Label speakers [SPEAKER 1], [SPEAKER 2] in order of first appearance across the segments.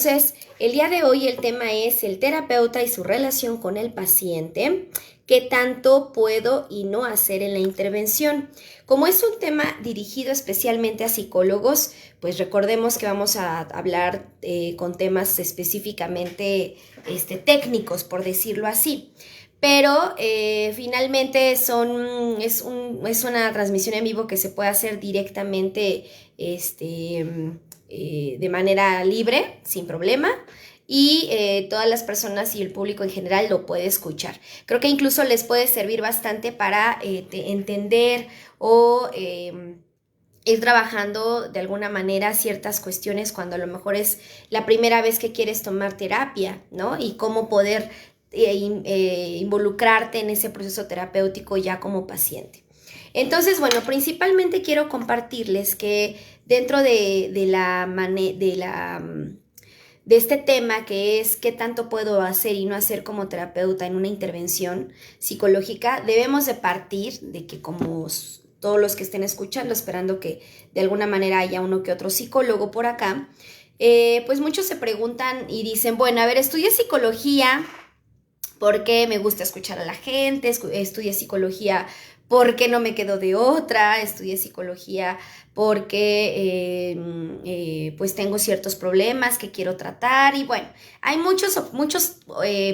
[SPEAKER 1] Entonces, el día de hoy el tema es el terapeuta y su relación con el paciente. ¿Qué tanto puedo y no hacer en la intervención? Como es un tema dirigido especialmente a psicólogos, pues recordemos que vamos a hablar con temas específicamente técnicos, por decirlo así. Pero finalmente es una transmisión en vivo que se puede hacer directamente de manera libre, sin problema, y todas las personas y el público en general lo puede escuchar. Creo que incluso les puede servir bastante para entender o ir trabajando de alguna manera ciertas cuestiones cuando a lo mejor es la primera vez que quieres tomar terapia, ¿no? Y cómo poder involucrarte en ese proceso terapéutico ya como paciente. Entonces, bueno, principalmente quiero compartirles que dentro de este tema que es qué tanto puedo hacer y no hacer como terapeuta en una intervención psicológica, debemos de partir de que como todos los que estén escuchando, esperando que de alguna manera haya uno que otro psicólogo por acá, pues muchos se preguntan y dicen, bueno, a ver, estudié psicología porque me gusta escuchar a la gente, estudié psicología porque no me quedo de otra, estudié psicología porque pues tengo ciertos problemas que quiero tratar y bueno, hay muchos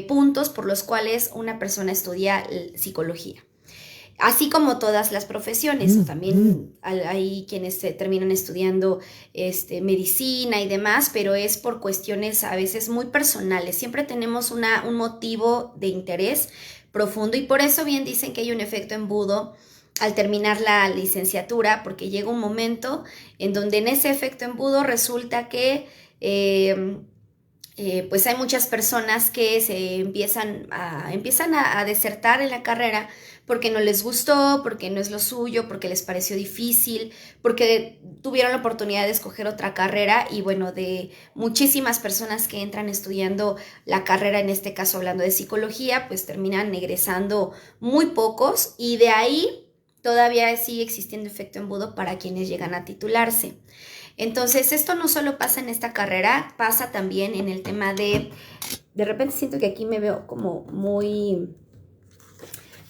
[SPEAKER 1] puntos por los cuales una persona estudia psicología. Así como todas las profesiones, también hay quienes terminan estudiando medicina y demás, pero es por cuestiones a veces muy personales. Siempre tenemos un motivo de interés profundo y por eso bien dicen que hay un efecto embudo al terminar la licenciatura, porque llega un momento en donde en ese efecto embudo resulta que pues hay muchas personas que se empiezan a desertar en la carrera porque no les gustó, porque no es lo suyo, porque les pareció difícil, porque tuvieron la oportunidad de escoger otra carrera y bueno, de muchísimas personas que entran estudiando la carrera, en este caso hablando de psicología, pues terminan egresando muy pocos y de ahí todavía sigue existiendo efecto embudo para quienes llegan a titularse. Entonces, esto no solo pasa en esta carrera, pasa también en el tema de repente siento que aquí me veo como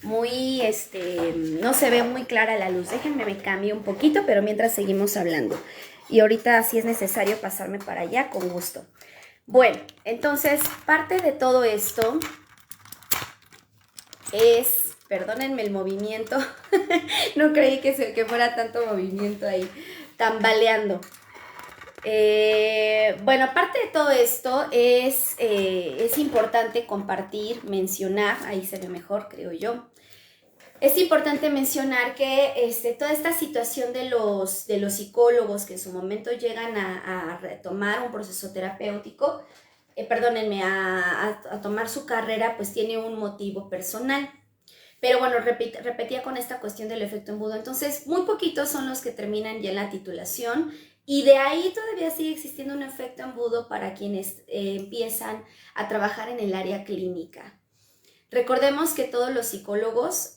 [SPEAKER 1] no se ve muy clara la luz. Déjenme me cambio un poquito, pero mientras seguimos hablando. Y ahorita, si es necesario pasarme para allá, con gusto. Bueno, entonces, parte de todo esto es, perdónenme el movimiento, no creí que fuera tanto movimiento ahí, tambaleando. Bueno, aparte de todo esto, es importante compartir, mencionar, ahí se ve mejor, creo yo. Es importante mencionar que toda esta situación de los psicólogos que en su momento llegan a retomar un proceso terapéutico, perdónenme, a tomar su carrera, pues tiene un motivo personal. Pero bueno, repetía con esta cuestión del efecto embudo. Entonces, muy poquitos son los que terminan ya en la titulación y de ahí todavía sigue existiendo un efecto embudo para quienes empiezan a trabajar en el área clínica. Recordemos que todos los psicólogos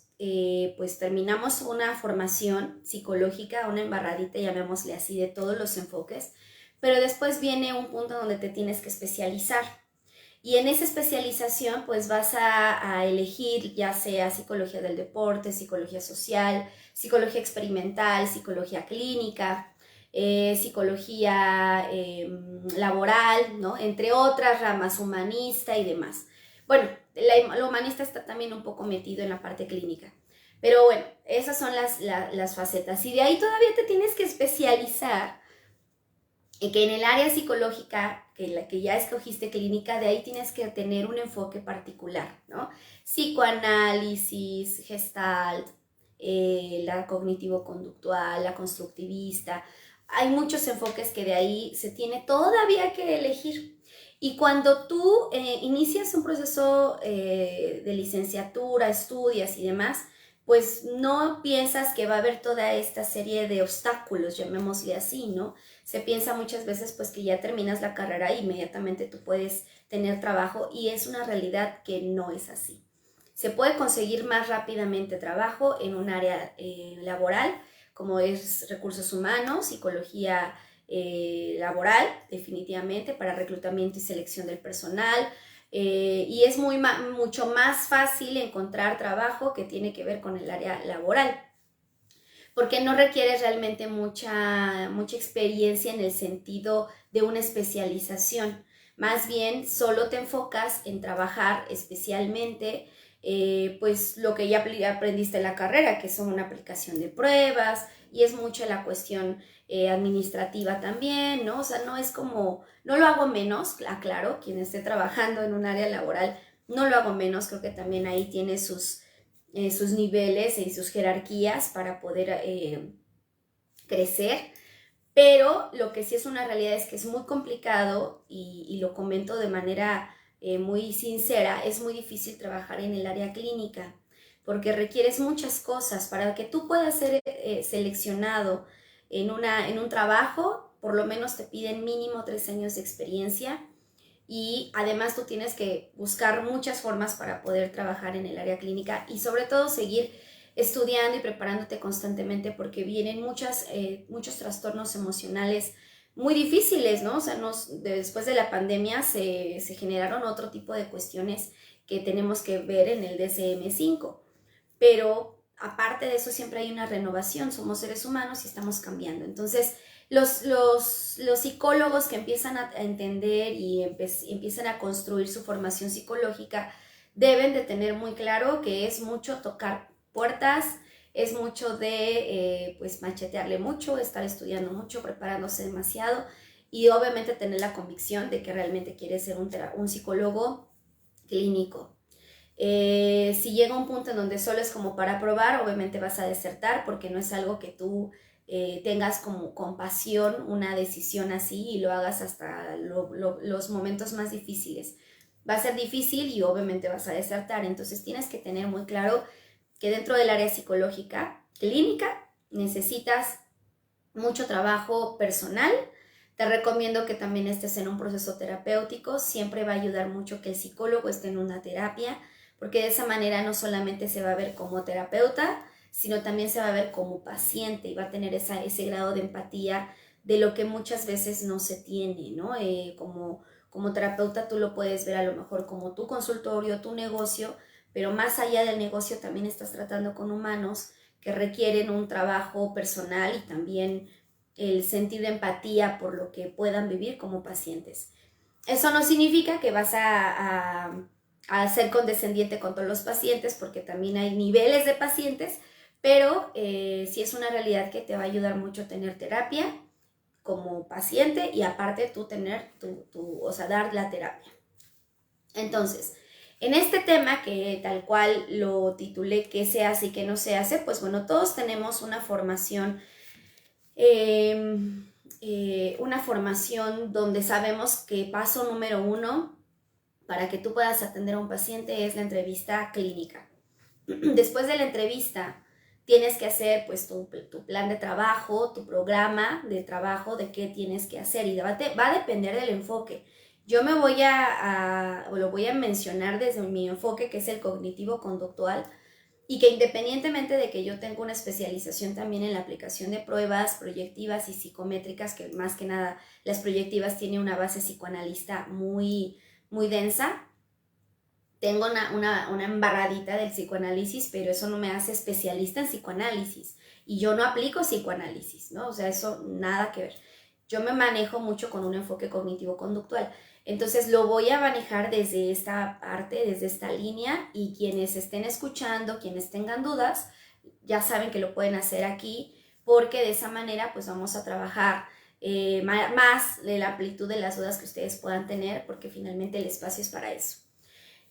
[SPEAKER 1] pues terminamos una formación psicológica, una embarradita, llamémosle así, de todos los enfoques, pero después viene un punto donde te tienes que especializar. Y en esa especialización pues vas a elegir ya sea psicología del deporte, psicología social, psicología experimental, psicología clínica, psicología laboral, ¿no? Entre otras ramas, humanista y demás. Bueno, lo humanista está también un poco metido en la parte clínica. Pero bueno, esas son las facetas. Y de ahí todavía te tienes que especializar en que en el área psicológica, que ya escogiste clínica, de ahí tienes que tener un enfoque particular, ¿no? Psicoanálisis, gestalt, la cognitivo-conductual, la constructivista. Hay muchos enfoques que de ahí se tiene todavía que elegir. Y cuando tú inicias un proceso de licenciatura, estudias y demás, pues no piensas que va a haber toda esta serie de obstáculos, llamémosle así, ¿no? Se piensa muchas veces pues que ya terminas la carrera e inmediatamente tú puedes tener trabajo y es una realidad que no es así. Se puede conseguir más rápidamente trabajo en un área laboral como es recursos humanos, psicología laboral, definitivamente, para reclutamiento y selección del personal. Y es mucho más fácil encontrar trabajo que tiene que ver con el área laboral, porque no requiere realmente mucha experiencia en el sentido de una especialización. Más bien, solo te enfocas en trabajar especialmente pues lo que ya aprendiste en la carrera, que son una aplicación de pruebas, y es mucho la cuestión administrativa también, ¿no? O sea, no es como, no lo hago menos, aclaro, quien esté trabajando en un área laboral, no lo hago menos, creo que también ahí tiene sus niveles y sus jerarquías para poder crecer, pero lo que sí es una realidad es que es muy complicado y lo comento de manera muy sincera, es muy difícil trabajar en el área clínica porque requieres muchas cosas para que tú puedas ser seleccionado en un trabajo. Por lo menos te piden mínimo 3 años de experiencia, y además tú tienes que buscar muchas formas para poder trabajar en el área clínica y sobre todo seguir estudiando y preparándote constantemente, porque vienen muchos trastornos emocionales muy difíciles, ¿no? O sea, después de la pandemia se generaron otro tipo de cuestiones que tenemos que ver en el DSM-5, pero aparte de eso siempre hay una renovación, somos seres humanos y estamos cambiando. Entonces, los psicólogos que empiezan a entender y empiezan a construir su formación psicológica deben de tener muy claro que es mucho tocar puertas, es mucho de pues machetearle mucho, estar estudiando mucho, preparándose demasiado, y obviamente tener la convicción de que realmente quieres ser un psicólogo clínico. Si llega un punto en donde solo es como para probar, obviamente vas a desertar porque no es algo que tú tengas como con pasión una decisión así y lo hagas hasta los momentos más difíciles. Va a ser difícil y obviamente vas a desertar. Entonces tienes que tener muy claro que dentro del área psicológica clínica necesitas mucho trabajo personal. Te recomiendo que también estés en un proceso terapéutico. Siempre va a ayudar mucho que el psicólogo esté en una terapia, porque de esa manera no solamente se va a ver como terapeuta, sino también se va a ver como paciente y va a tener ese grado de empatía de lo que muchas veces no se tiene, ¿no? Como terapeuta tú lo puedes ver a lo mejor como tu consultorio, tu negocio, pero más allá del negocio también estás tratando con humanos que requieren un trabajo personal y también el sentir empatía por lo que puedan vivir como pacientes. Eso no significa que vas a ser condescendiente con todos los pacientes, porque también hay niveles de pacientes, pero sí es una realidad que te va a ayudar mucho tener terapia como paciente y aparte tú tener o sea, dar la terapia. Entonces, en este tema que tal cual lo titulé, qué se hace y qué no se hace, pues bueno, todos tenemos una formación donde sabemos que paso número 1 para que tú puedas atender a un paciente es la entrevista clínica. Después de la entrevista tienes que hacer pues tu plan de trabajo, tu programa de trabajo de qué tienes que hacer, y va a depender del enfoque. Yo lo voy a mencionar desde mi enfoque, que es el cognitivo-conductual, y que independientemente de que yo tengo una especialización también en la aplicación de pruebas proyectivas y psicométricas, que más que nada las proyectivas tienen una base psicoanalista muy, muy densa, tengo una embarradita del psicoanálisis, pero eso no me hace especialista en psicoanálisis y yo no aplico psicoanálisis, ¿no? O sea, eso nada que ver. Yo me manejo mucho con un enfoque cognitivo-conductual. Entonces lo voy a manejar desde esta parte, desde esta línea, y quienes estén escuchando, quienes tengan dudas, ya saben que lo pueden hacer aquí, porque de esa manera pues vamos a trabajar más de la amplitud de las dudas que ustedes puedan tener, porque finalmente el espacio es para eso.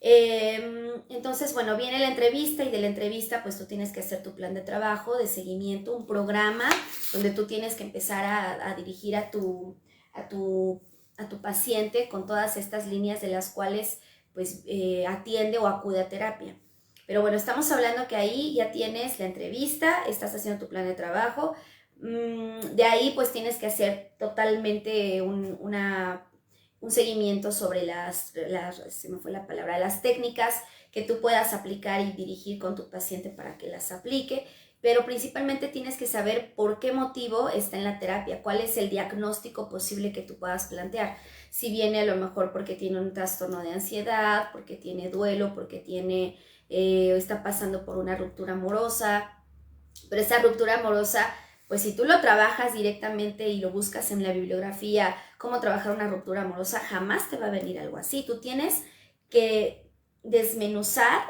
[SPEAKER 1] Entonces, bueno, viene la entrevista, y de la entrevista pues tú tienes que hacer tu plan de trabajo, de seguimiento, un programa donde tú tienes que empezar a dirigir a tu paciente con todas estas líneas de las cuales pues atiende o acude a terapia. Pero bueno, estamos hablando que ahí ya tienes la entrevista, estás haciendo tu plan de trabajo, de ahí pues tienes que hacer totalmente un seguimiento sobre las técnicas que tú puedas aplicar y dirigir con tu paciente para que las aplique, pero principalmente tienes que saber por qué motivo está en la terapia, cuál es el diagnóstico posible que tú puedas plantear. Si viene a lo mejor porque tiene un trastorno de ansiedad, porque tiene duelo, porque está pasando por una ruptura amorosa, pero esa ruptura amorosa, pues si tú lo trabajas directamente y lo buscas en la bibliografía, cómo trabajar una ruptura amorosa, jamás te va a venir algo así. Tú tienes que desmenuzar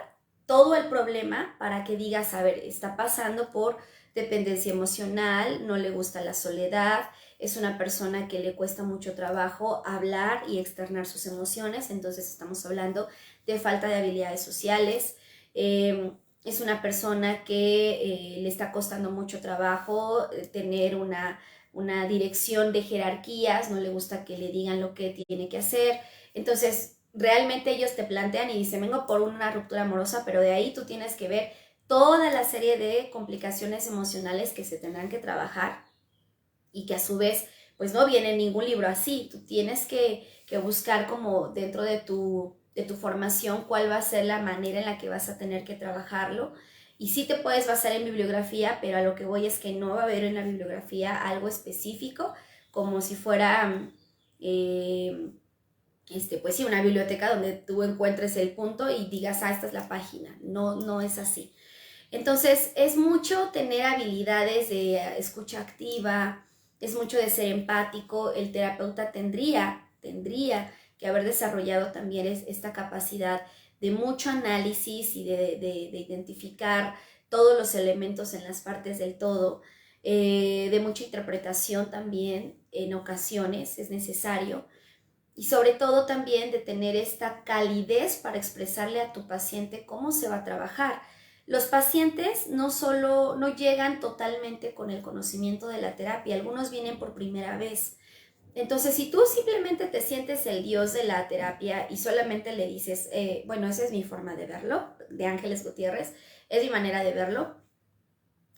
[SPEAKER 1] todo el problema para que digas, a ver, está pasando por dependencia emocional, no le gusta la soledad, es una persona que le cuesta mucho trabajo hablar y externar sus emociones, entonces estamos hablando de falta de habilidades sociales. Es una persona que le está costando mucho trabajo tener una dirección de jerarquías, no le gusta que le digan lo que tiene que hacer. Entonces, realmente ellos te plantean y dicen, vengo por una ruptura amorosa, pero de ahí tú tienes que ver toda la serie de complicaciones emocionales que se tendrán que trabajar y que a su vez, pues no viene en ningún libro así. Tú tienes que buscar como dentro de tu formación cuál va a ser la manera en la que vas a tener que trabajarlo. Y sí te puedes basar en bibliografía, pero a lo que voy es que no va a haber en la bibliografía algo específico, como si fuera, pues sí, una biblioteca donde tú encuentres el punto y digas, esta es la página. No, no es así. Entonces, es mucho tener habilidades de escucha activa, es mucho de ser empático. El terapeuta tendría que haber desarrollado también esta capacidad de mucho análisis y de identificar todos los elementos en las partes del todo, de mucha interpretación también en ocasiones es necesario, y sobre todo también de tener esta calidez para expresarle a tu paciente cómo se va a trabajar. Los pacientes no llegan totalmente con el conocimiento de la terapia, algunos vienen por primera vez. Entonces, si tú simplemente te sientes el dios de la terapia y solamente le dices, bueno, esa es mi forma de verlo, de Ángeles Gutiérrez, es mi manera de verlo.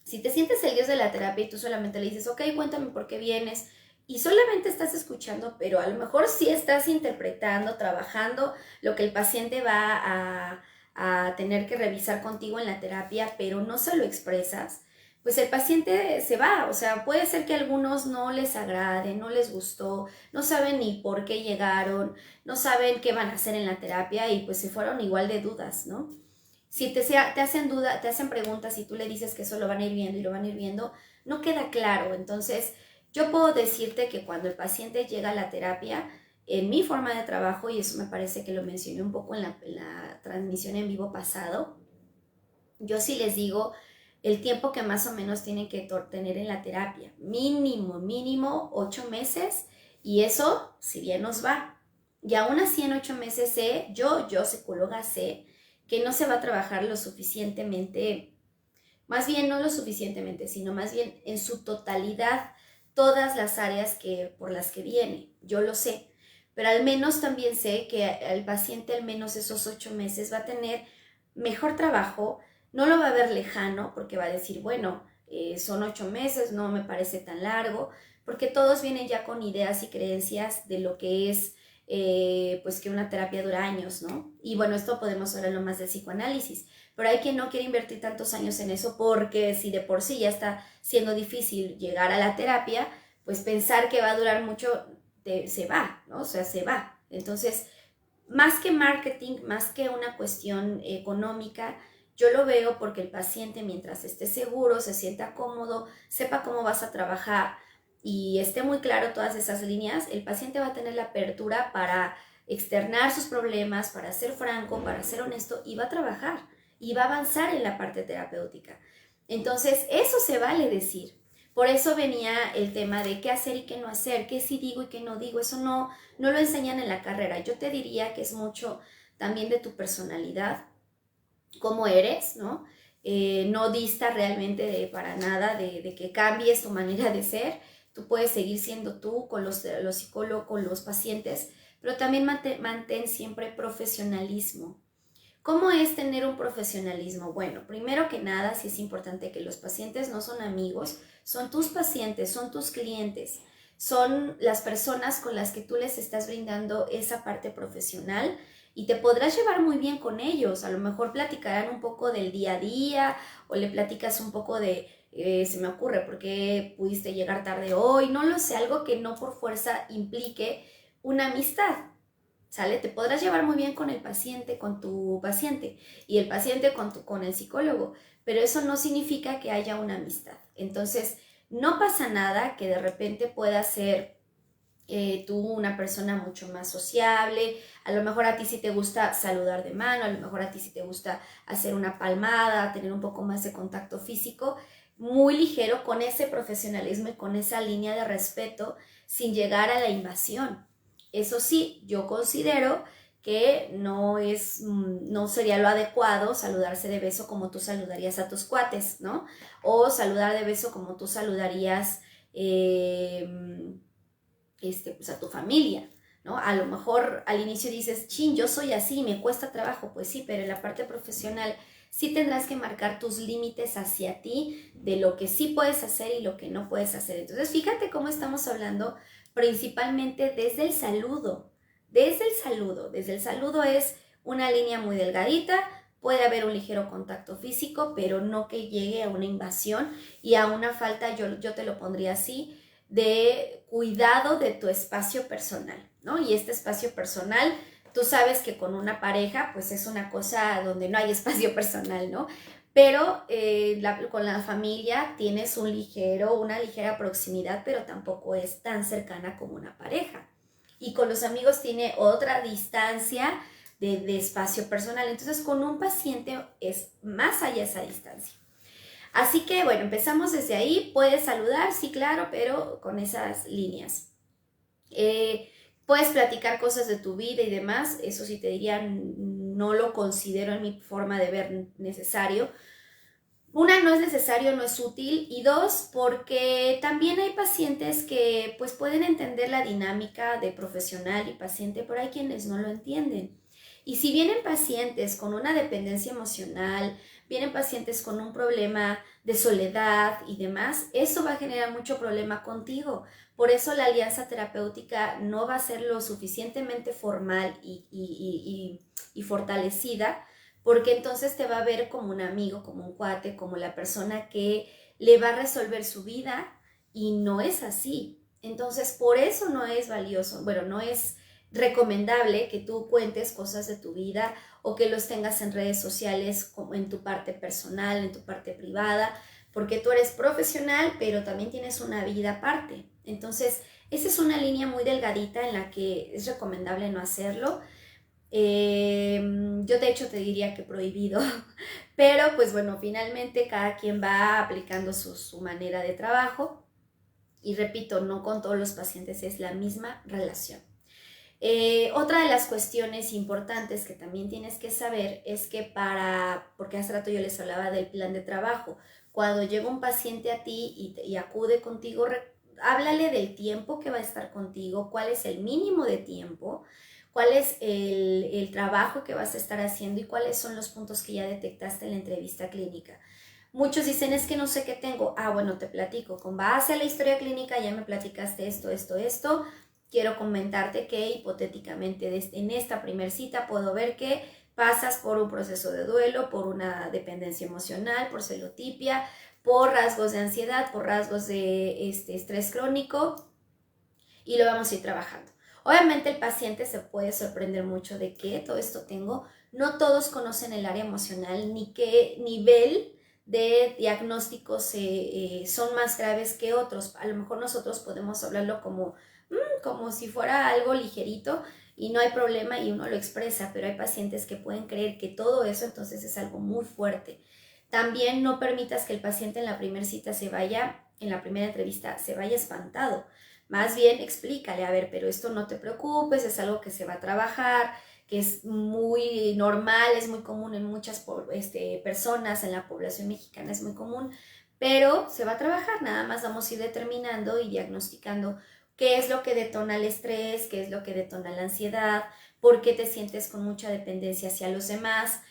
[SPEAKER 1] Si te sientes el dios de la terapia y tú solamente le dices, ok, cuéntame por qué vienes, y solamente estás escuchando, pero a lo mejor sí estás interpretando, trabajando lo que el paciente va a tener que revisar contigo en la terapia, pero no se lo expresas, pues el paciente se va. O sea, puede ser que a algunos no les agrade, no les gustó, no saben ni por qué llegaron, no saben qué van a hacer en la terapia y pues se fueron igual de dudas, ¿no? Si te hacen duda, te hacen preguntas y tú le dices que eso lo van a ir viendo y lo van a ir viendo, no queda claro. Entonces, yo puedo decirte que cuando el paciente llega a la terapia, en mi forma de trabajo, y eso me parece que lo mencioné un poco en la transmisión en vivo pasado, yo sí les digo el tiempo que más o menos tienen que tener en la terapia. Mínimo 8 meses, y eso, si bien nos va. Y aún así en 8 meses yo psicóloga sé que no se va a trabajar lo suficientemente, más bien no lo suficientemente, sino más bien en su totalidad, todas las áreas por las que viene. Yo lo sé, pero al menos también sé que el paciente al menos esos 8 meses va a tener mejor trabajo, no lo va a ver lejano porque va a decir, bueno, son 8 meses, no me parece tan largo, porque todos vienen ya con ideas y creencias de lo que es pues que una terapia dura años, ¿no? Y bueno, esto podemos hablarlo más del psicoanálisis, pero hay quien no quiere invertir tantos años en eso porque si de por sí ya está siendo difícil llegar a la terapia, pues pensar que va a durar mucho se va, ¿no? O sea, se va. Entonces, más que marketing, más que una cuestión económica, yo lo veo porque el paciente, mientras esté seguro, se sienta cómodo, sepa cómo vas a trabajar y esté muy claro todas esas líneas, el paciente va a tener la apertura para externar sus problemas, para ser franco, para ser honesto, y va a trabajar y va a avanzar en la parte terapéutica. Entonces, eso se vale decir. Por eso venía el tema de qué hacer y qué no hacer, qué sí digo y qué no digo. Eso no lo enseñan en la carrera. Yo te diría que es mucho también de tu personalidad, cómo eres, ¿no? No dista realmente para nada de que cambies tu manera de ser. Tú puedes seguir siendo tú con los psicólogos, con los pacientes, pero también mantén siempre profesionalismo. ¿Cómo es tener un profesionalismo? Bueno, primero que nada, sí es importante que los pacientes no son amigos, son tus pacientes, son tus clientes, son las personas con las que tú les estás brindando esa parte profesional. y te podrás llevar muy bien con ellos. A lo mejor platicarán un poco del día a día o le platicas un poco de, se me ocurre, ¿por qué pudiste llegar tarde hoy? No lo sé, algo que no por fuerza implique una amistad. ¿Sale? Te podrás llevar muy bien con el paciente, con tu paciente, y el paciente con el psicólogo, pero eso no significa que haya una amistad. Entonces, no pasa nada que de repente puedas ser tú una persona mucho más sociable, a lo mejor a ti sí te gusta saludar de mano, a lo mejor a ti sí te gusta hacer una palmada, tener un poco más de contacto físico, muy ligero con ese profesionalismo y con esa línea de respeto sin llegar a la invasión. Eso sí, yo considero que no sería lo adecuado saludarse de beso como tú saludarías a tus cuates, ¿no? O saludar de beso como tú saludarías pues a tu familia, ¿no? A lo mejor al inicio dices, chin, yo soy así, me cuesta trabajo, pues sí, pero en la parte profesional sí tendrás que marcar tus límites hacia ti de lo que sí puedes hacer y lo que no puedes hacer. Entonces, fíjate cómo estamos hablando principalmente desde el saludo, desde el saludo es una línea muy delgadita, puede haber un ligero contacto físico, pero no que llegue a una invasión y a una falta, yo te lo pondría así, de cuidado de tu espacio personal, ¿no? Y este espacio personal, tú sabes que con una pareja, pues es una cosa donde no hay espacio personal, ¿no? Pero con la familia tienes una ligera proximidad, pero tampoco es tan cercana como una pareja. Y con los amigos tiene otra distancia de espacio personal. Entonces, con un paciente es más allá esa distancia. Así que bueno, empezamos desde ahí. Puedes saludar, sí, claro, pero con esas líneas. Puedes platicar cosas de tu vida y demás. Eso sí te diría, no lo considero en mi forma de ver necesario. Una, no es necesario, no es útil. Y dos, porque también hay pacientes que pues pueden entender la dinámica de profesional y paciente, pero hay quienes no lo entienden. Y si vienen pacientes con una dependencia emocional, vienen pacientes con un problema de soledad y demás, eso va a generar mucho problema contigo. Por eso la alianza terapéutica no va a ser lo suficientemente formal y fortalecida, porque entonces te va a ver como un amigo, como un cuate, como la persona que le va a resolver su vida y no es así. Entonces, por eso no es valioso, bueno, no es recomendable que tú cuentes cosas de tu vida o que los tengas en redes sociales como en tu parte personal, en tu parte privada, porque tú eres profesional, pero también tienes una vida aparte. Entonces, esa es una línea muy delgadita en la que es recomendable no hacerlo. Yo de hecho te diría que prohibido, pero pues bueno, finalmente cada quien va aplicando su manera de trabajo y repito, no con todos los pacientes es la misma relación. Otra de las cuestiones importantes que también tienes que saber es que porque hace rato yo les hablaba del plan de trabajo, cuando llega un paciente a ti y acude contigo, háblale del tiempo que va a estar contigo, cuál es el mínimo de tiempo, cuál es el trabajo que vas a estar haciendo y cuáles son los puntos que ya detectaste en la entrevista clínica. Muchos dicen, es que no sé qué tengo. Ah, bueno, te platico. Con base a la historia clínica ya me platicaste esto. Quiero comentarte que hipotéticamente en esta primer cita puedo ver que pasas por un proceso de duelo, por una dependencia emocional, por celotipia, por rasgos de ansiedad, por rasgos de estrés crónico y lo vamos a ir trabajando. Obviamente el paciente se puede sorprender mucho de que todo esto tengo. No todos conocen el área emocional ni qué nivel de diagnósticos son más graves que otros. A lo mejor nosotros podemos hablarlo como si fuera algo ligerito y no hay problema y uno lo expresa, pero hay pacientes que pueden creer que todo eso entonces es algo muy fuerte. También no permitas que el paciente en la primera cita en la primera entrevista se vaya espantado. Más bien explícale, a ver, pero esto no te preocupes, es algo que se va a trabajar, que es muy normal, es muy común en muchas personas, en la población mexicana es muy común, pero se va a trabajar, nada más vamos a ir determinando y diagnosticando qué es lo que detona el estrés, qué es lo que detona la ansiedad, por qué te sientes con mucha dependencia hacia los demás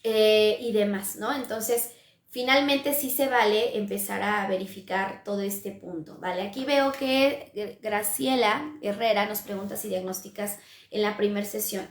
[SPEAKER 1] y demás, ¿no? Entonces, finalmente sí se vale empezar a verificar todo este punto, ¿vale? Aquí veo que Graciela Herrera nos pregunta si diagnosticas en la primera sesión.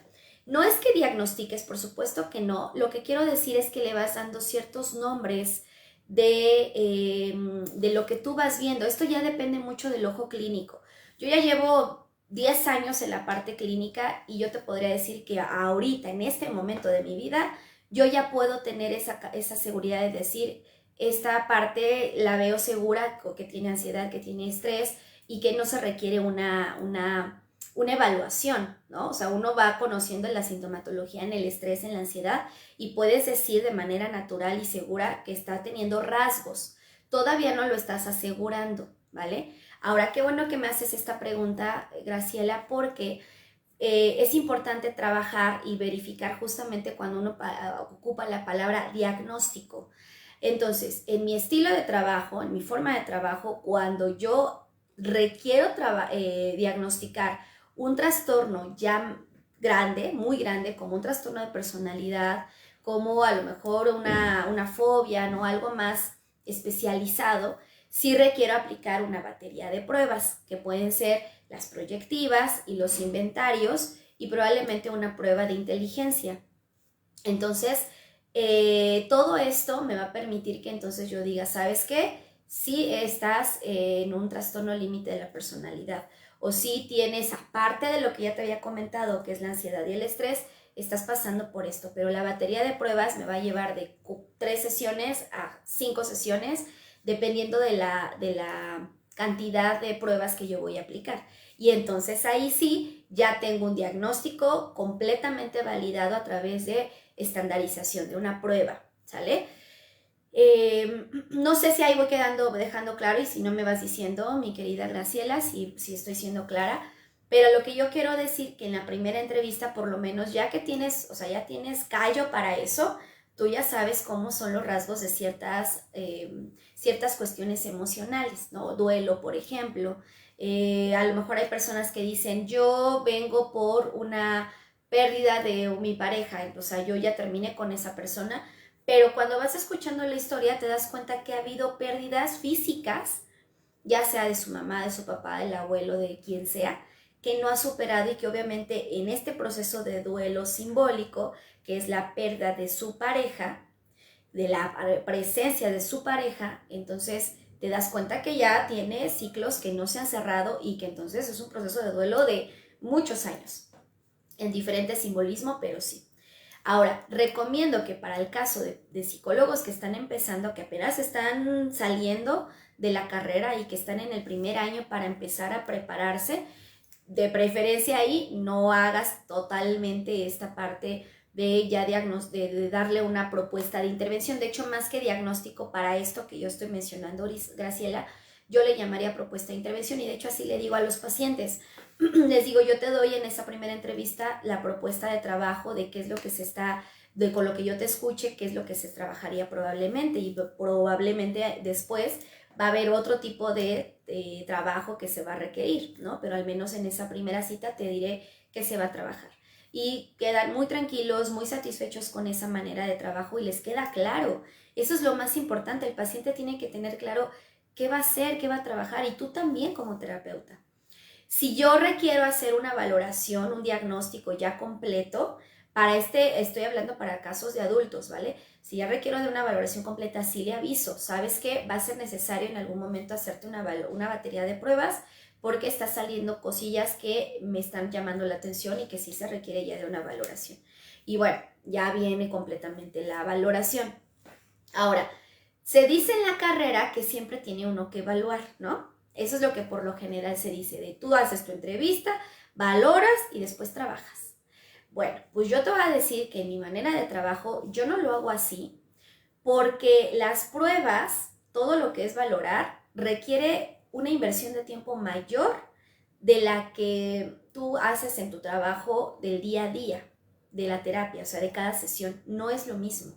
[SPEAKER 1] No es que diagnostiques, por supuesto que no. Lo que quiero decir es que le vas dando ciertos nombres de lo que tú vas viendo. Esto ya depende mucho del ojo clínico. Yo ya llevo 10 años en la parte clínica y yo te podría decir que ahorita, en este momento de mi vida, yo ya puedo tener esa seguridad de decir, esta parte la veo segura, que tiene ansiedad, que tiene estrés y que no se requiere una evaluación, ¿no? O sea, uno va conociendo la sintomatología en el estrés, en la ansiedad, y puedes decir de manera natural y segura que está teniendo rasgos. Todavía no lo estás asegurando, ¿vale? Ahora, qué bueno que me haces esta pregunta, Graciela, porque es importante trabajar y verificar justamente cuando uno ocupa la palabra diagnóstico. Entonces, en mi estilo de trabajo, en mi forma de trabajo, cuando yo requiero diagnosticar un trastorno ya grande, muy grande, como un trastorno de personalidad, como a lo mejor una fobia, ¿no? Algo más especializado, sí requiero aplicar una batería de pruebas, que pueden ser las proyectivas y los inventarios y probablemente una prueba de inteligencia. Entonces, todo esto me va a permitir que entonces yo diga, ¿sabes qué? Si estás en un trastorno límite de la personalidad o si tienes, aparte de lo que ya te había comentado, que es la ansiedad y el estrés, estás pasando por esto, pero la batería de pruebas me va a llevar de 3 sesiones a 5 sesiones, dependiendo de la cantidad de pruebas que yo voy a aplicar. Y entonces ahí sí, ya tengo un diagnóstico completamente validado a través de estandarización, de una prueba, ¿sale? No sé si ahí voy dejando claro y si no me vas diciendo, mi querida Graciela, si estoy siendo clara, pero lo que yo quiero decir que en la primera entrevista, por lo menos, ya que tienes, o sea, ya tienes callo para eso, tú ya sabes cómo son los rasgos de ciertas cuestiones emocionales, ¿no? Duelo, por ejemplo. A lo mejor hay personas que dicen, yo vengo por una pérdida de mi pareja, o sea, yo ya terminé con esa persona, pero cuando vas escuchando la historia te das cuenta que ha habido pérdidas físicas, ya sea de su mamá, de su papá, del abuelo, de quien sea, que no ha superado y que obviamente en este proceso de duelo simbólico, que es la pérdida de su pareja, de la presencia de su pareja, entonces te das cuenta que ya tiene ciclos que no se han cerrado y que entonces es un proceso de duelo de muchos años, en diferente simbolismo, pero sí. Ahora, recomiendo que para el caso de psicólogos que están empezando, que apenas están saliendo de la carrera y que están en el primer año para empezar a prepararse, de preferencia ahí no hagas totalmente esta parte de ya de darle una propuesta de intervención. De hecho, más que diagnóstico para esto que yo estoy mencionando, Graciela, yo le llamaría propuesta de intervención y de hecho así le digo a los pacientes. Les digo, yo te doy en esa primera entrevista la propuesta de trabajo de qué es lo que se está, de con lo que yo te escuche, qué es lo que se trabajaría probablemente y probablemente después va a haber otro tipo de trabajo que se va a requerir, ¿no? Pero al menos en esa primera cita te diré que se va a trabajar. Y quedan muy tranquilos, muy satisfechos con esa manera de trabajo y les queda claro. Eso es lo más importante. El paciente tiene que tener claro qué va a hacer, qué va a trabajar y tú también como terapeuta. Si yo requiero hacer una valoración, un diagnóstico ya completo, estoy hablando para casos de adultos, ¿vale? Si ya requiero de una valoración completa, sí le aviso. ¿Sabes qué? Va a ser necesario en algún momento hacerte una batería de pruebas porque está saliendo cosillas que me están llamando la atención y que sí se requiere ya de una valoración. Y bueno, ya viene completamente la valoración. Ahora, se dice en la carrera que siempre tiene uno que evaluar, ¿no? Eso es lo que por lo general se dice, de tú haces tu entrevista, valoras y después trabajas. Bueno, pues yo te voy a decir que en mi manera de trabajo yo no lo hago así porque las pruebas, todo lo que es valorar, requiere una inversión de tiempo mayor de la que tú haces en tu trabajo del día a día, de la terapia, o sea, de cada sesión. No es lo mismo.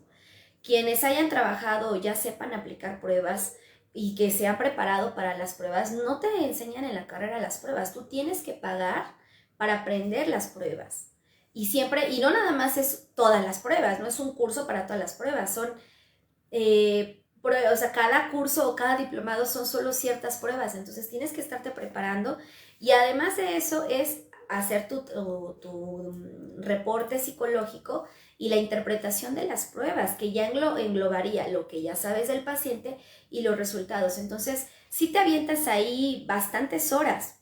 [SPEAKER 1] Quienes hayan trabajado o ya sepan aplicar pruebas y que se han preparado para las pruebas, no te enseñan en la carrera las pruebas. Tú tienes que pagar para aprender las pruebas. Y siempre, y no nada más es todas las pruebas, no es un curso para todas las pruebas, son, o sea, cada curso o cada diplomado son solo ciertas pruebas, entonces tienes que estarte preparando y además de eso es hacer tu reporte psicológico y la interpretación de las pruebas, que ya englobaría lo que ya sabes del paciente y los resultados. Entonces, si te avientas ahí bastantes horas.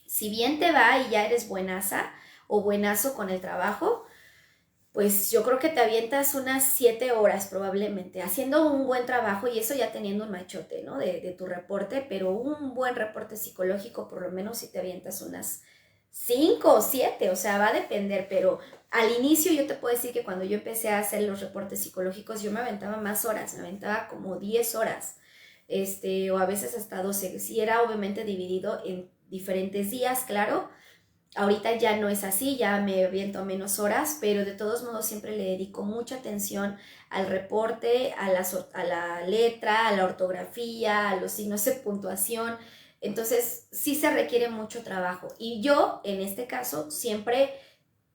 [SPEAKER 1] Si bien te va y ya eres buenaza o buenazo con el trabajo, pues yo creo que te avientas unas 7 horas probablemente, haciendo un buen trabajo y eso ya teniendo un machote, ¿no? De tu reporte, pero un buen reporte psicológico, por lo menos si te avientas unas 5 o 7, o sea, va a depender, pero al inicio yo te puedo decir que cuando yo empecé a hacer los reportes psicológicos, yo me aventaba más horas, me aventaba como 10 horas, o a veces hasta 12, si era obviamente dividido en diferentes días, claro. Ahorita ya no es así, ya me aviento menos horas, pero de todos modos siempre le dedico mucha atención al reporte, a la letra, a la ortografía, a los signos de puntuación. Entonces sí se requiere mucho trabajo. Y yo, en este caso, siempre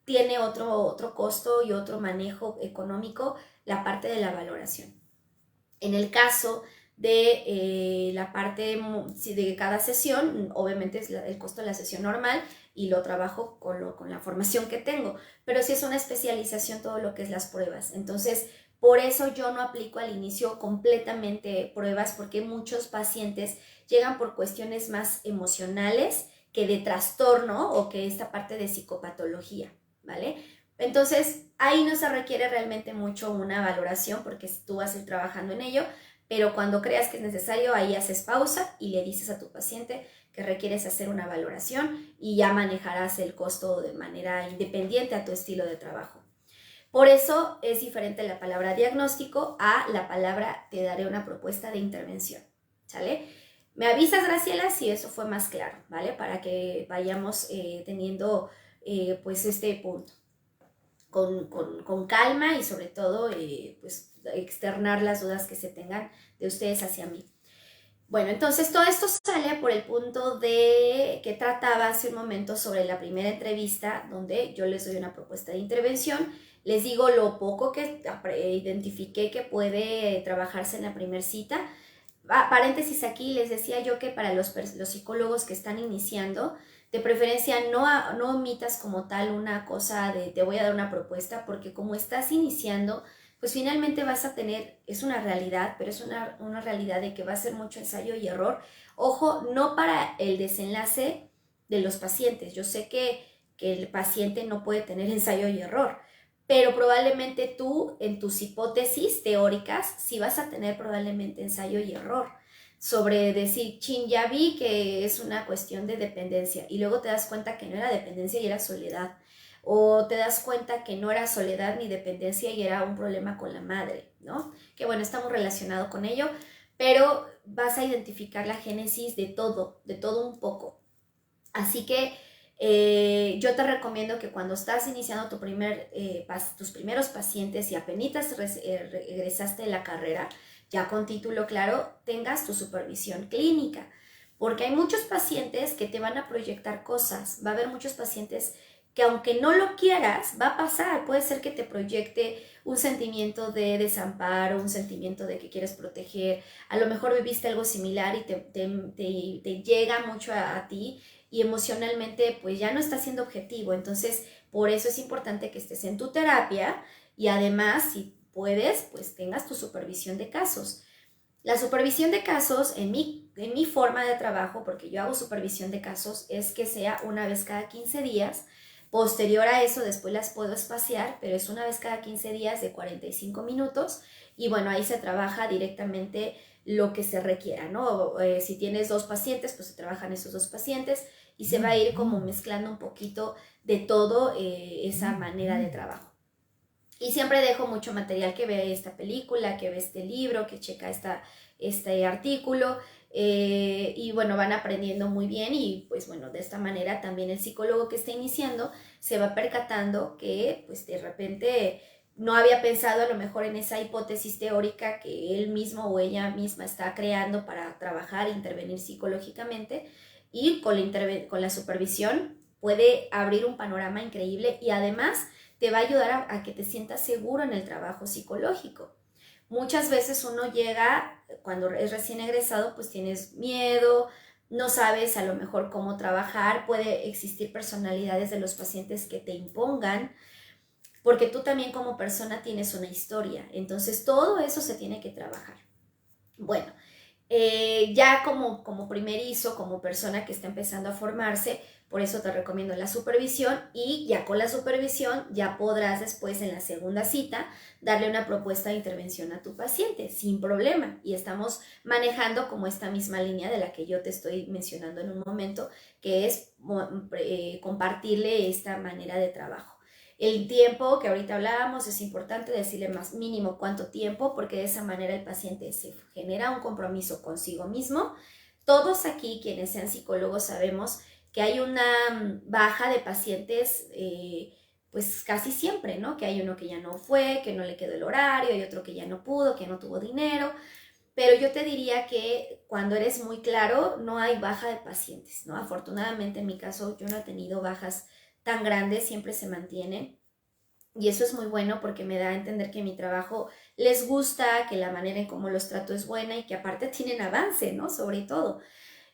[SPEAKER 1] tiene otro costo y otro manejo económico la parte de la valoración. En el caso de la parte de cada sesión, obviamente es el costo de la sesión normal y lo trabajo con la formación que tengo, pero sí es una especialización todo lo que es las pruebas. Entonces, por eso yo no aplico al inicio completamente pruebas, porque muchos pacientes llegan por cuestiones más emocionales que de trastorno o que esta parte de psicopatología, ¿vale? Entonces, ahí no se requiere realmente mucho una valoración porque tú vas a ir trabajando en ello, pero cuando creas que es necesario, ahí haces pausa y le dices a tu paciente que requieres hacer una valoración y ya manejarás el costo de manera independiente a tu estilo de trabajo. Por eso es diferente la palabra diagnóstico a la palabra te daré una propuesta de intervención, ¿sale? Me avisas, Graciela, si eso fue más claro, ¿vale? Para que vayamos teniendo pues este punto con calma y sobre todo pues externar las dudas que se tengan de ustedes hacia mí. Bueno, entonces todo esto sale por el punto de que trataba hace un momento sobre la primera entrevista, donde yo les doy una propuesta de intervención, les digo lo poco que identifiqué que puede trabajarse en la primera cita. Paréntesis aquí, les decía yo que para los psicólogos que están iniciando, de preferencia no omitas como tal una cosa de te voy a dar una propuesta, porque como estás iniciando, pues finalmente vas a tener, es una realidad, pero es una realidad de que va a ser mucho ensayo y error. Ojo, no para el desenlace de los pacientes. Yo sé que el paciente no puede tener ensayo y error, pero probablemente tú en tus hipótesis teóricas sí vas a tener probablemente ensayo y error sobre decir, chin, ya vi que es una cuestión de dependencia y luego te das cuenta que no era dependencia y era soledad, o te das cuenta que no era soledad ni dependencia y era un problema con la madre, ¿no? Que bueno, estamos relacionados con ello, pero vas a identificar la génesis de todo un poco. Así que yo te recomiendo que cuando estás iniciando tus primeros pacientes y apenas regresaste de la carrera, ya con título claro, tengas tu supervisión clínica, porque hay muchos pacientes que te van a proyectar cosas, va a haber muchos pacientes que aunque no lo quieras, va a pasar, puede ser que te proyecte un sentimiento de desamparo, un sentimiento de que quieres proteger, a lo mejor viviste algo similar y te llega mucho a ti y emocionalmente pues ya no está siendo objetivo, entonces por eso es importante que estés en tu terapia y además si puedes pues tengas tu supervisión de casos. La supervisión de casos en mi forma de trabajo, porque yo hago supervisión de casos, es que sea una vez cada 15 días. Posterior a eso, después las puedo espaciar, pero es una vez cada 15 días de 45 minutos y bueno, ahí se trabaja directamente lo que se requiera, ¿no? Si tienes 2 pacientes, pues se trabajan esos 2 pacientes y se va a ir como mezclando un poquito de todo esa manera de trabajo. Y siempre dejo mucho material que ve esta película, que ve este libro, que checa este artículo. Y bueno, van aprendiendo muy bien y pues bueno, de esta manera también el psicólogo que está iniciando se va percatando que pues de repente no había pensado a lo mejor en esa hipótesis teórica que él mismo o ella misma está creando para trabajar e intervenir psicológicamente y con la supervisión puede abrir un panorama increíble y además te va a ayudar a que te sientas seguro en el trabajo psicológico. Muchas veces uno llega, cuando es recién egresado, pues tienes miedo, no sabes a lo mejor cómo trabajar, puede existir personalidades de los pacientes que te impongan, porque tú también como persona tienes una historia, entonces todo eso se tiene que trabajar. Bueno, ya como primerizo, como persona que está empezando a formarse, por eso te recomiendo la supervisión y ya con la supervisión ya podrás después en la segunda cita darle una propuesta de intervención a tu paciente sin problema y estamos manejando como esta misma línea de la que yo te estoy mencionando en un momento, que es compartirle esta manera de trabajo. El tiempo que ahorita hablábamos es importante decirle más mínimo cuánto tiempo, porque de esa manera el paciente se genera un compromiso consigo mismo. Todos aquí, quienes sean psicólogos, sabemos que hay una baja de pacientes, pues casi siempre, ¿no? Que hay uno que ya no fue, que no le quedó el horario, hay otro que ya no pudo, que no tuvo dinero. Pero yo te diría que cuando eres muy claro, no hay baja de pacientes, ¿no? Afortunadamente en mi caso yo no he tenido bajas tan grandes, siempre se mantienen. Y eso es muy bueno porque me da a entender que mi trabajo les gusta, que la manera en cómo los trato es buena y que aparte tienen avance, ¿no? Sobre todo.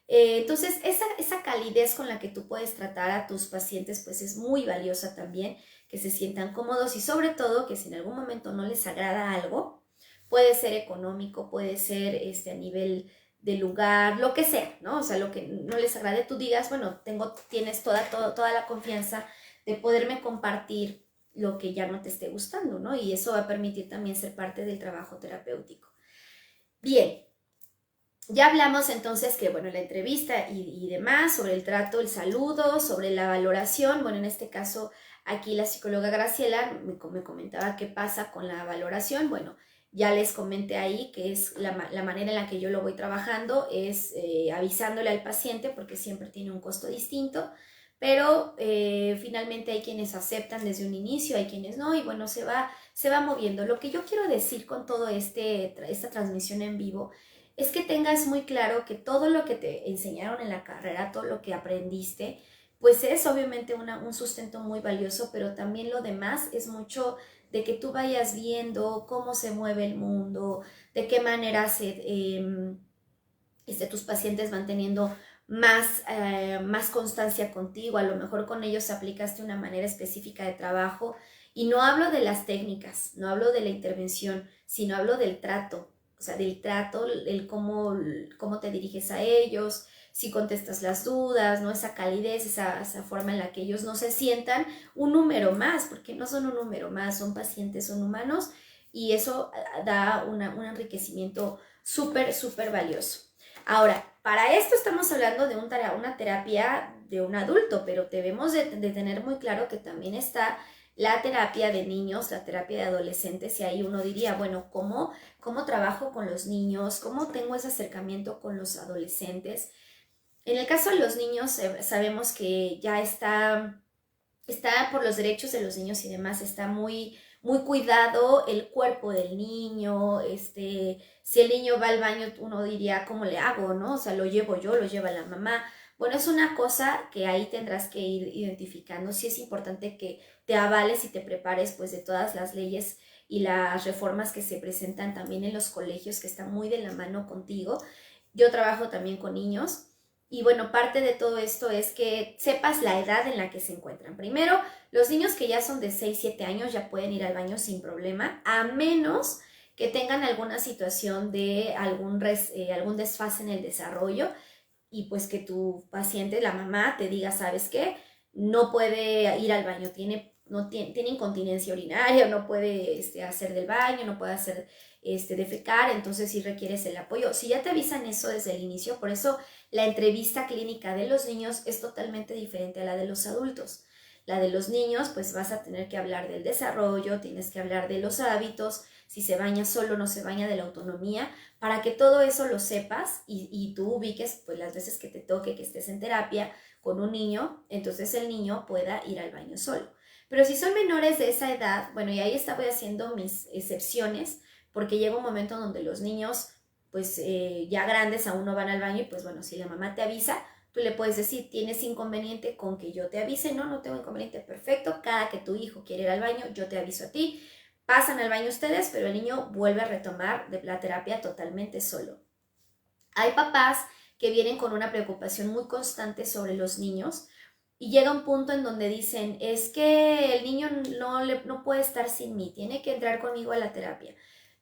[SPEAKER 1] Entonces, esa calidez con la que tú puedes tratar a tus pacientes, pues es muy valiosa también, que se sientan cómodos y sobre todo que si en algún momento no les agrada algo, puede ser económico, puede ser a nivel de lugar, lo que sea, ¿no? O sea, lo que no les agrade, tú digas, bueno, tienes toda la confianza de poderme compartir lo que ya no te esté gustando, ¿no? Y eso va a permitir también ser parte del trabajo terapéutico. Bien, ya hablamos entonces que, bueno, la entrevista y demás, sobre el trato, el saludo, sobre la valoración. Bueno, en este caso, aquí la psicóloga Graciela me comentaba qué pasa con la valoración. Bueno, ya les comenté ahí que es la manera en la que yo lo voy trabajando, es avisándole al paciente porque siempre tiene un costo distinto, pero finalmente hay quienes aceptan desde un inicio, hay quienes no, y bueno, se va moviendo. Lo que yo quiero decir con todo esta transmisión en vivo es que tengas muy claro que todo lo que te enseñaron en la carrera, todo lo que aprendiste, pues es obviamente un sustento muy valioso, pero también lo demás es mucho de que tú vayas viendo cómo se mueve el mundo, de qué manera tus pacientes van teniendo más constancia contigo, a lo mejor con ellos aplicaste una manera específica de trabajo y no hablo de las técnicas, no hablo de la intervención, sino hablo del trato, o sea, del trato, el cómo te diriges a ellos, si contestas las dudas, ¿no? Esa calidez, esa forma en la que ellos no se sientan un número más, porque no son un número más, son pacientes, son humanos, y eso da un enriquecimiento súper valioso. Ahora, para esto estamos hablando de una terapia de un adulto, pero debemos de tener muy claro que también está la terapia de niños, la terapia de adolescentes, y ahí uno diría, bueno, ¿cómo trabajo con los niños? ¿Cómo tengo ese acercamiento con los adolescentes? En el caso de los niños, sabemos que ya está por los derechos de los niños y demás, está muy cuidado el cuerpo del niño, si el niño va al baño, uno diría, ¿cómo le hago, no? O sea, lo llevo yo, lo lleva la mamá. Bueno, es una cosa que ahí tendrás que ir identificando. Sí es importante que te avales y te prepares pues de todas las leyes y las reformas que se presentan también en los colegios, que están muy de la mano contigo. Yo trabajo también con niños. Y bueno, parte de todo esto es que sepas la edad en la que se encuentran. Primero, los niños que ya son de 6, 7 años ya pueden ir al baño sin problema, a menos que tengan alguna situación de algún desfase en el desarrollo y pues que tu paciente, la mamá, te diga, ¿sabes qué? No puede ir al baño, tiene incontinencia urinaria, no puede hacer del baño, no puede hacer defecar, entonces sí requieres el apoyo. Si ya te avisan eso desde el inicio, por eso la entrevista clínica de los niños es totalmente diferente a la de los adultos. La de los niños, pues vas a tener que hablar del desarrollo, tienes que hablar de los hábitos, si se baña solo, no se baña, de la autonomía, para que todo eso lo sepas y tú ubiques pues las veces que te toque, que estés en terapia con un niño, entonces el niño pueda ir al baño solo. Pero si son menores de esa edad, bueno, y ahí voy haciendo mis excepciones, porque llega un momento donde los niños, pues ya grandes aún no van al baño y pues bueno, si la mamá te avisa, tú le puedes decir, ¿tienes inconveniente con que yo te avise? No, no tengo inconveniente, perfecto, cada que tu hijo quiere ir al baño, yo te aviso a ti, pasan al baño ustedes, pero el niño vuelve a retomar de la terapia totalmente solo. Hay papás que vienen con una preocupación muy constante sobre los niños y llega un punto en donde dicen, es que el niño no puede estar sin mí, tiene que entrar conmigo a la terapia.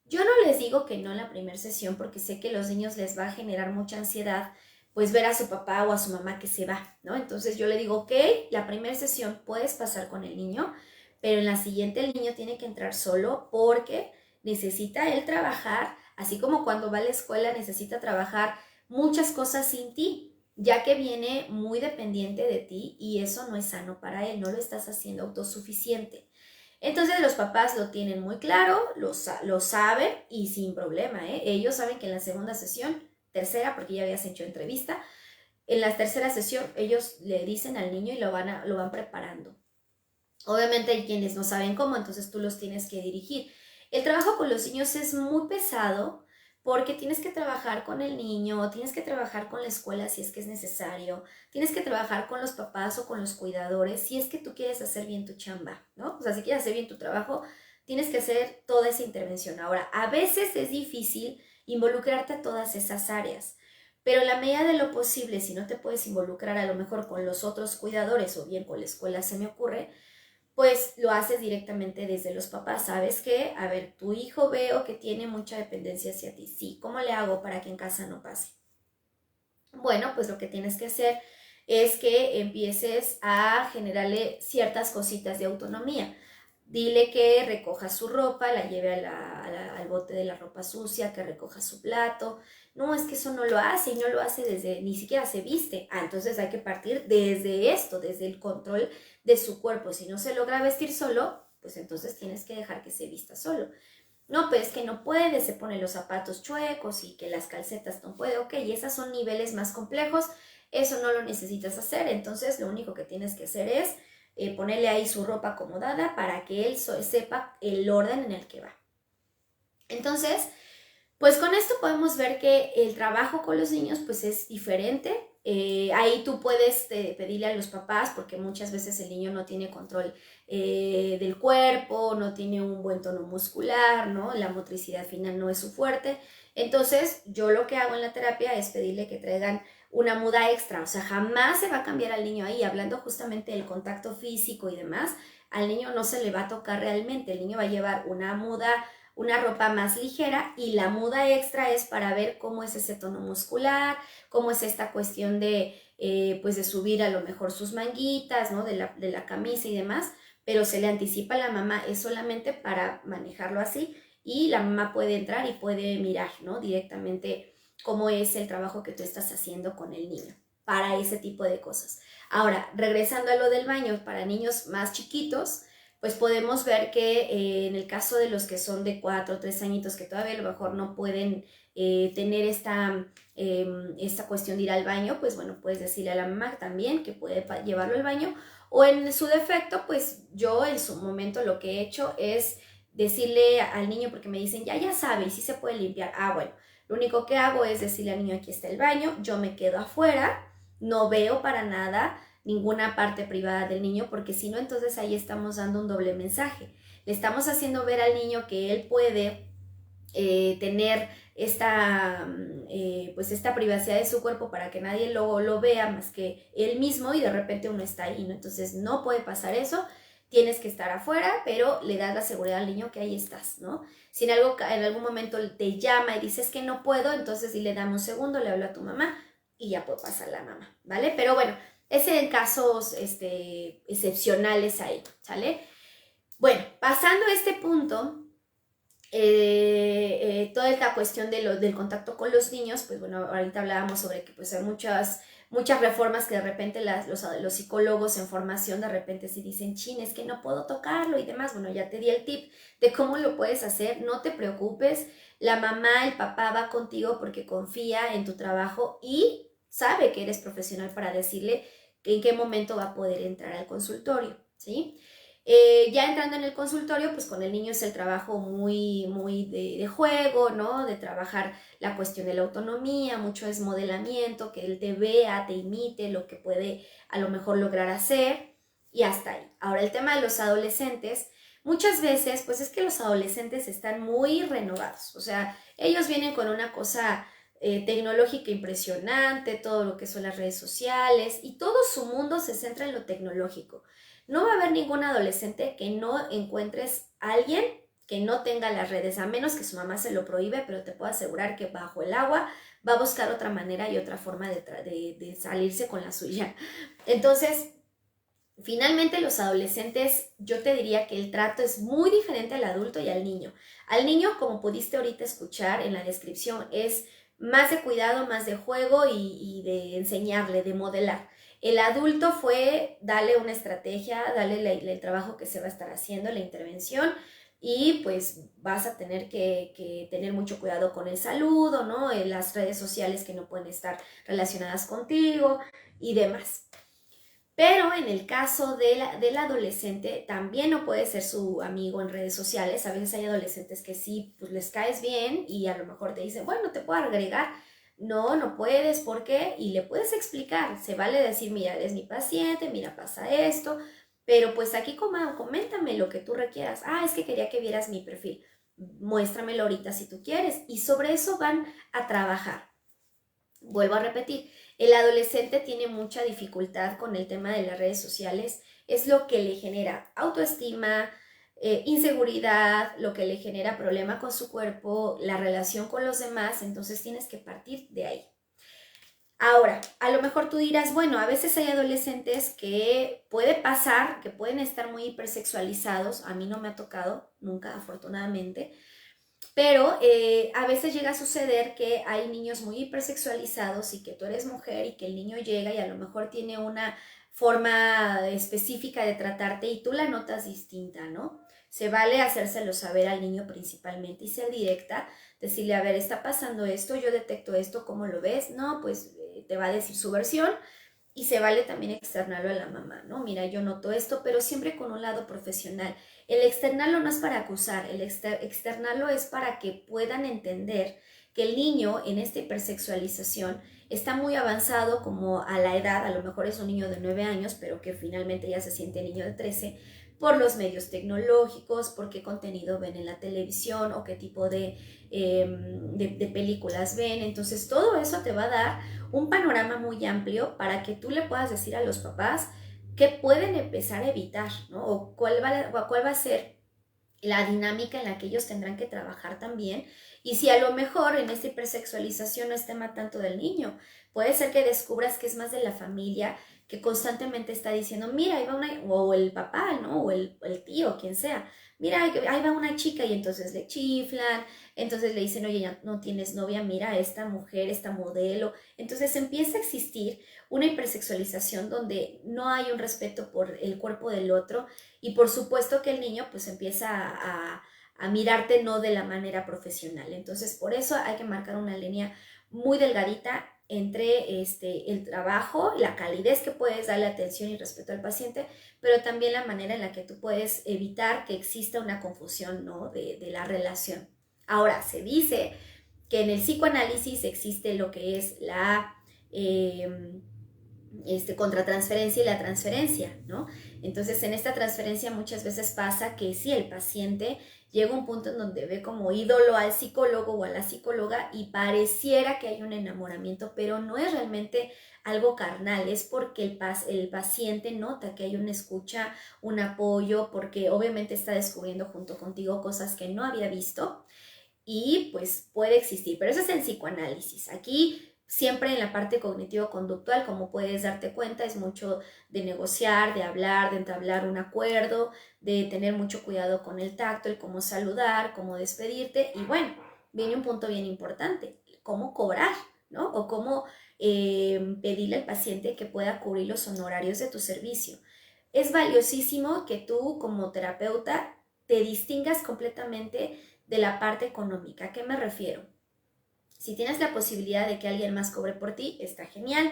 [SPEAKER 1] Yo no les digo que no en la primera sesión porque sé que a los niños les va a generar mucha ansiedad pues ver a su papá o a su mamá que se va, ¿no? Entonces yo le digo, ok, la primera sesión puedes pasar con el niño, pero en la siguiente el niño tiene que entrar solo porque necesita él trabajar, así como cuando va a la escuela necesita trabajar muchas cosas sin ti, ya que viene muy dependiente de ti y eso no es sano para él, no lo estás haciendo autosuficiente. Entonces los papás lo tienen muy claro, lo saben y sin problema, ¿eh? Ellos saben que en la segunda sesión, tercera, porque ya habías hecho entrevista, en la tercera sesión ellos le dicen al niño y lo van preparando. Obviamente hay quienes no saben cómo, entonces tú los tienes que dirigir. El trabajo con los niños es muy pesado porque tienes que trabajar con el niño, tienes que trabajar con la escuela si es que es necesario, tienes que trabajar con los papás o con los cuidadores si es que tú quieres hacer bien tu chamba, ¿no? O sea, si quieres hacer bien tu trabajo, tienes que hacer toda esa intervención. Ahora, a veces es difícil involucrarte a todas esas áreas, pero en la medida de lo posible, si no te puedes involucrar a lo mejor con los otros cuidadores o bien con la escuela, se me ocurre, pues lo haces directamente desde los papás. ¿Sabes qué? A ver, tu hijo veo que tiene mucha dependencia hacia ti. Sí, ¿cómo le hago para que en casa no pase? Bueno, pues lo que tienes que hacer es que empieces a generarle ciertas cositas de autonomía. Dile que recoja su ropa, la lleve al bote de la ropa sucia, que recoja su plato. No, es que eso no lo hace y no lo hace ni siquiera se viste. Ah, entonces hay que partir desde esto, desde el control de su cuerpo. Si no se logra vestir solo, pues entonces tienes que dejar que se vista solo. No, pues que no puede, se pone los zapatos chuecos y que las calcetas no puede. Ok, esos son niveles más complejos, eso no lo necesitas hacer, entonces lo único que tienes que hacer es ponerle ahí su ropa acomodada para que él sepa el orden en el que va. Entonces, pues con esto podemos ver que el trabajo con los niños pues es diferente. Ahí tú puedes pedirle a los papás porque muchas veces el niño no tiene control del cuerpo, no tiene un buen tono muscular, ¿no? La motricidad final no es su fuerte. Entonces yo lo que hago en la terapia es pedirle que traigan una muda extra, o sea, jamás se va a cambiar al niño ahí, hablando justamente del contacto físico y demás, al niño no se le va a tocar realmente, el niño va a llevar una ropa más ligera y la muda extra es para ver cómo es ese tono muscular, cómo es esta cuestión pues de subir a lo mejor sus manguitas, ¿no? De la camisa y demás, pero se le anticipa a la mamá, es solamente para manejarlo así y la mamá puede entrar y puede mirar, ¿no? Directamente cómo es el trabajo que tú estás haciendo con el niño para ese tipo de cosas. Ahora, regresando a lo del baño para niños más chiquitos, pues podemos ver que en el caso de los que son de 4 o 3 añitos que todavía a lo mejor no pueden tener esta cuestión de ir al baño, pues bueno, puedes decirle a la mamá también que puede llevarlo al baño o en su defecto, pues yo en su momento lo que he hecho es decirle al niño, porque me dicen, ya sabe, y sí se puede limpiar. Ah, bueno, lo único que hago es decirle al niño, aquí está el baño, yo me quedo afuera, no veo para nada ninguna parte privada del niño, porque si no, entonces ahí estamos dando un doble mensaje. Le estamos haciendo ver al niño que él puede tener pues esta privacidad de su cuerpo para que nadie lo vea más que él mismo y de repente uno está ahí, ¿no? Entonces no puede pasar eso, tienes que estar afuera, pero le das la seguridad al niño que ahí estás, ¿no? Si en algún momento te llama y dices que no puedo, entonces dile, dame un segundo, le hablo a tu mamá y ya puede pasar la mamá, ¿vale? Pero bueno, es en casos excepcionales ahí, ¿sale? Bueno, pasando a este punto, toda esta cuestión del contacto con los niños, pues bueno, ahorita hablábamos sobre que pues hay muchas reformas que de repente los psicólogos en formación de repente sí dicen, chin, es que no puedo tocarlo y demás. Bueno, ya te di el tip de cómo lo puedes hacer, no te preocupes, la mamá, el papá va contigo porque confía en tu trabajo y sabe que eres profesional para decirle que en qué momento va a poder entrar al consultorio, ¿sí? Ya entrando en el consultorio, pues con el niño es el trabajo muy de juego, ¿no? De trabajar la cuestión de la autonomía, mucho es modelamiento, que él te vea, te imite lo que puede a lo mejor lograr hacer y hasta ahí. Ahora el tema de los adolescentes, muchas veces pues es que los adolescentes están muy renovados, o sea, ellos vienen con una cosa tecnológica impresionante, todo lo que son las redes sociales y todo su mundo se centra en lo tecnológico. No va a haber ningún adolescente que no encuentres a alguien que no tenga las redes, a menos que su mamá se lo prohíbe, pero te puedo asegurar que bajo el agua va a buscar otra manera y otra forma de salirse con la suya. Entonces, finalmente los adolescentes, yo te diría que el trato es muy diferente al adulto y al niño. Al niño, como pudiste ahorita escuchar en la descripción, es más de cuidado, más de juego y de enseñarle, de modelar. El adulto fue darle una estrategia, darle el trabajo que se va a estar haciendo, la intervención, y pues vas a tener que tener mucho cuidado con el saludo, ¿no? En las redes sociales que no pueden estar relacionadas contigo y demás. Pero en el caso del adolescente, también no puede ser su amigo en redes sociales. A veces hay adolescentes que sí, pues les caes bien y a lo mejor te dicen, bueno, te puedo agregar. No, no puedes, ¿por qué? Y le puedes explicar. Se vale decir, mira, eres mi paciente, mira, pasa esto. Pero pues aquí coméntame lo que tú requieras. Ah, es que quería que vieras mi perfil. Muéstramelo ahorita si tú quieres. Y sobre eso van a trabajar. Vuelvo a repetir, el adolescente tiene mucha dificultad con el tema de las redes sociales, es lo que le genera autoestima, inseguridad, lo que le genera problema con su cuerpo, la relación con los demás, entonces tienes que partir de ahí. Ahora, a lo mejor tú dirás, bueno, a veces hay adolescentes que puede pasar, que pueden estar muy hipersexualizados, a mí no me ha tocado nunca, afortunadamente, pero a veces llega a suceder que hay niños muy hipersexualizados y que tú eres mujer y que el niño llega y a lo mejor tiene una forma específica de tratarte y tú la notas distinta, ¿no? Se vale hacérselo saber al niño principalmente y ser directa, decirle, a ver, está pasando esto, yo detecto esto, ¿cómo lo ves? No, pues te va a decir su versión y se vale también externarlo a la mamá, ¿no? Mira, yo noto esto, pero siempre con un lado profesional. El externarlo no es para acusar, el externarlo es para que puedan entender que el niño en esta hipersexualización está muy avanzado como a la edad, a lo mejor es un niño de 9 años, pero que finalmente ya se siente niño de 13, por los medios tecnológicos, por qué contenido ven en la televisión o qué tipo de películas ven. Entonces todo eso te va a dar un panorama muy amplio para que tú le puedas decir a los papás qué pueden empezar a evitar, ¿no? O cuál va a ser la dinámica en la que ellos tendrán que trabajar también. Y si a lo mejor en esta hipersexualización no es tema tanto del niño, puede ser que descubras que es más de la familia que constantemente está diciendo, mira, ahí va una, o el papá, ¿no? O el tío, quien sea, mira, ahí va una chica y entonces le chiflan, entonces le dicen, oye, ya no tienes novia, mira, esta mujer, esta modelo. Entonces empieza a existir una hipersexualización donde no hay un respeto por el cuerpo del otro y por supuesto que el niño pues empieza a mirarte no de la manera profesional. Entonces por eso hay que marcar una línea muy delgadita entre el trabajo, la calidez que puedes darle atención y respeto al paciente, pero también la manera en la que tú puedes evitar que exista una confusión, ¿no? de la relación. Ahora, se dice que en el psicoanálisis existe lo que es la contratransferencia y la transferencia, ¿no? Entonces, en esta transferencia muchas veces pasa que sí, el paciente llega a un punto en donde ve como ídolo al psicólogo o a la psicóloga y pareciera que hay un enamoramiento, pero no es realmente algo carnal, es porque el paciente nota que hay una escucha, un apoyo, porque obviamente está descubriendo junto contigo cosas que no había visto y pues puede existir, pero eso es en psicoanálisis. Aquí siempre en la parte cognitivo-conductual, como puedes darte cuenta, es mucho de negociar, de hablar, de entablar un acuerdo, de tener mucho cuidado con el tacto, el cómo saludar, cómo despedirte y bueno, viene un punto bien importante, cómo cobrar, ¿no? O cómo pedirle al paciente que pueda cubrir los honorarios de tu servicio. Es valiosísimo que tú como terapeuta te distingas completamente de la parte económica. ¿A qué me refiero? Si tienes la posibilidad de que alguien más cobre por ti, está genial,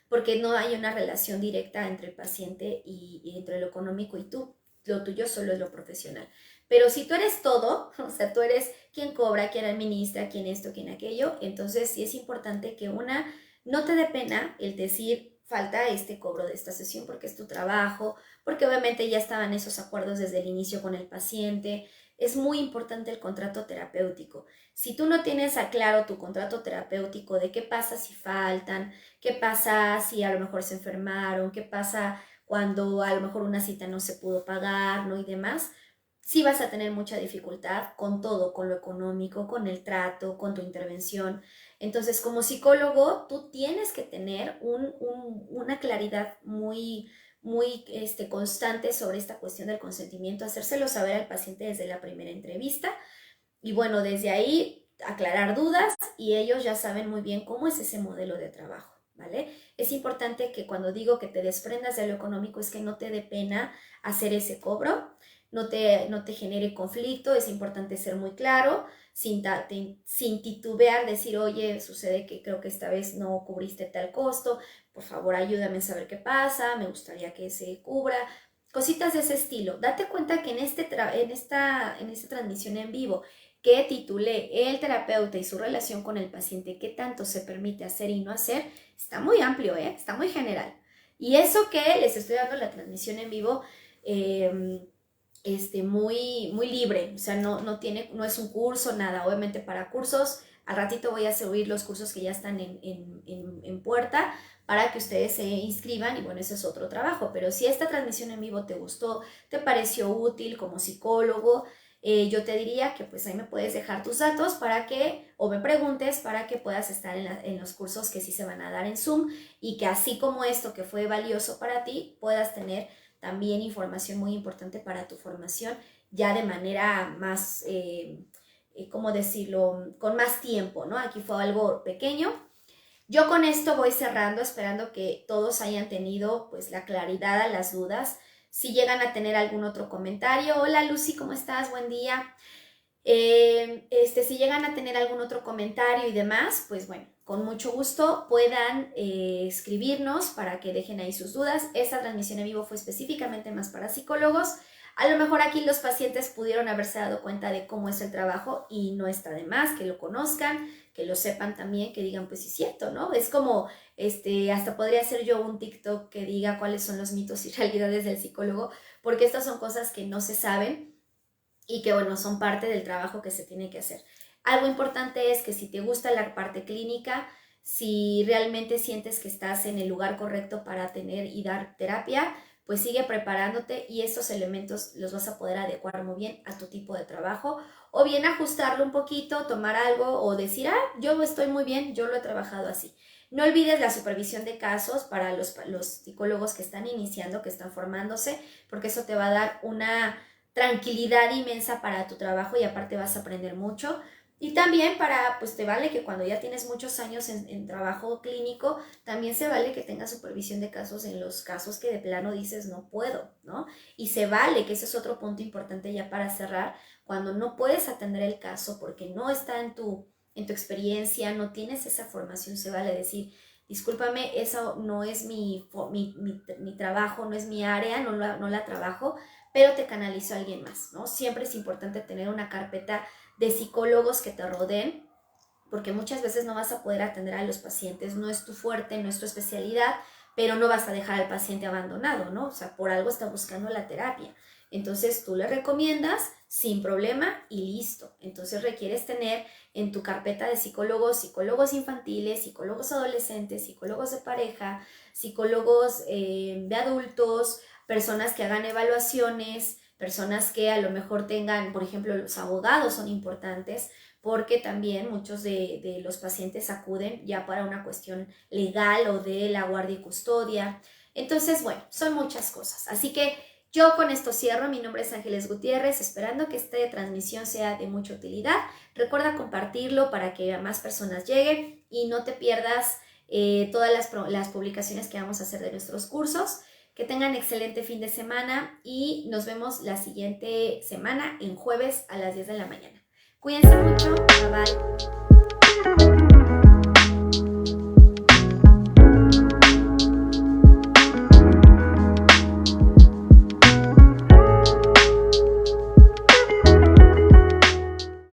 [SPEAKER 1] porque no hay una relación directa entre el paciente y entre lo económico y tú. Lo tuyo solo es lo profesional. Pero si tú eres todo, o sea, tú eres quien cobra, quien administra, quien esto, quien aquello, entonces sí es importante que no te dé pena el decir, falta este cobro de esta sesión porque es tu trabajo, porque obviamente ya estaban esos acuerdos desde el inicio con el paciente, es muy importante el contrato terapéutico. Si tú no tienes a claro tu contrato terapéutico de qué pasa si faltan, qué pasa si a lo mejor se enfermaron, qué pasa cuando a lo mejor una cita no se pudo pagar, ¿no? Y demás, sí vas a tener mucha dificultad con todo, con lo económico, con el trato, con tu intervención. Entonces, como psicólogo, tú tienes que tener una claridad muy constante sobre esta cuestión del consentimiento, hacérselo saber al paciente desde la primera entrevista y bueno, desde ahí aclarar dudas y ellos ya saben muy bien cómo es ese modelo de trabajo, ¿vale? Es importante que cuando digo que te desprendas de lo económico es que no te dé pena hacer ese cobro, no te genere conflicto, es importante ser muy claro, sin titubear, decir, oye, sucede que creo que esta vez no cubriste tal costo, por favor ayúdame a saber qué pasa, me gustaría que se cubra, cositas de ese estilo. Date cuenta que en esta transmisión en vivo que titulé El terapeuta y su relación con el paciente, qué tanto se permite hacer y no hacer, está muy amplio, está muy general. Y eso que les estoy dando la transmisión en vivo, muy libre, o sea, no es un curso, nada, obviamente para cursos, al ratito voy a subir los cursos que ya están en puerta para que ustedes se inscriban y bueno, ese es otro trabajo, pero si esta transmisión en vivo te gustó, te pareció útil como psicólogo, yo te diría que pues ahí me puedes dejar tus datos para que, o me preguntes para que puedas estar en los cursos que sí se van a dar en Zoom y que así como esto que fue valioso para ti, puedas tener también información muy importante para tu formación ya de manera más, ¿cómo decirlo?, con más tiempo, ¿no? Aquí fue algo pequeño. Yo con esto voy cerrando, esperando que todos hayan tenido pues la claridad a las dudas. Si llegan a tener algún otro comentario, hola Lucy, ¿cómo estás? Buen día. Si llegan a tener algún otro comentario y demás, pues bueno, con mucho gusto puedan escribirnos para que dejen ahí sus dudas. Esta transmisión en vivo fue específicamente más para psicólogos. A lo mejor aquí los pacientes pudieron haberse dado cuenta de cómo es el trabajo y no está de más que lo conozcan, que lo sepan también, que digan, pues sí es cierto, ¿no? Es como, hasta podría hacer yo un TikTok que diga cuáles son los mitos y realidades del psicólogo, porque estas son cosas que no se saben y que, bueno, son parte del trabajo que se tiene que hacer. Algo importante es que si te gusta la parte clínica, si realmente sientes que estás en el lugar correcto para tener y dar terapia, pues sigue preparándote y estos elementos los vas a poder adecuar muy bien a tu tipo de trabajo o bien ajustarlo un poquito, tomar algo o decir, yo estoy muy bien, yo lo he trabajado así. No olvides la supervisión de casos para los psicólogos que están iniciando, que están formándose, porque eso te va a dar una tranquilidad inmensa para tu trabajo y aparte vas a aprender mucho. Y también pues te vale que cuando ya tienes muchos años en trabajo clínico, también se vale que tengas supervisión de casos en los casos que de plano dices no puedo, ¿no? Y se vale, que ese es otro punto importante ya para cerrar, cuando no puedes atender el caso porque no está en tu experiencia, no tienes esa formación, se vale decir, discúlpame, eso no es mi trabajo, no es mi área, no la trabajo, pero te canalizo a alguien más, ¿no? Siempre es importante tener una carpeta de psicólogos que te rodeen, porque muchas veces no vas a poder atender a los pacientes, no es tu fuerte, no es tu especialidad, pero no vas a dejar al paciente abandonado, ¿no? O sea, por algo está buscando la terapia. Entonces tú le recomiendas sin problema y listo. Entonces requieres tener en tu carpeta de psicólogos infantiles, psicólogos adolescentes, psicólogos de pareja, psicólogos de adultos, personas que hagan evaluaciones, personas que a lo mejor tengan, por ejemplo, los abogados son importantes porque también muchos de los pacientes acuden ya para una cuestión legal o de la guardia y custodia. Entonces, bueno, son muchas cosas. Así que yo con esto cierro. Mi nombre es Ángeles Gutiérrez, esperando que esta transmisión sea de mucha utilidad. Recuerda compartirlo para que a más personas lleguen y no te pierdas todas las publicaciones que vamos a hacer de nuestros cursos. Que tengan excelente fin de semana y nos vemos la siguiente semana en jueves a las 10 de la mañana. Cuídense mucho. Bye bye.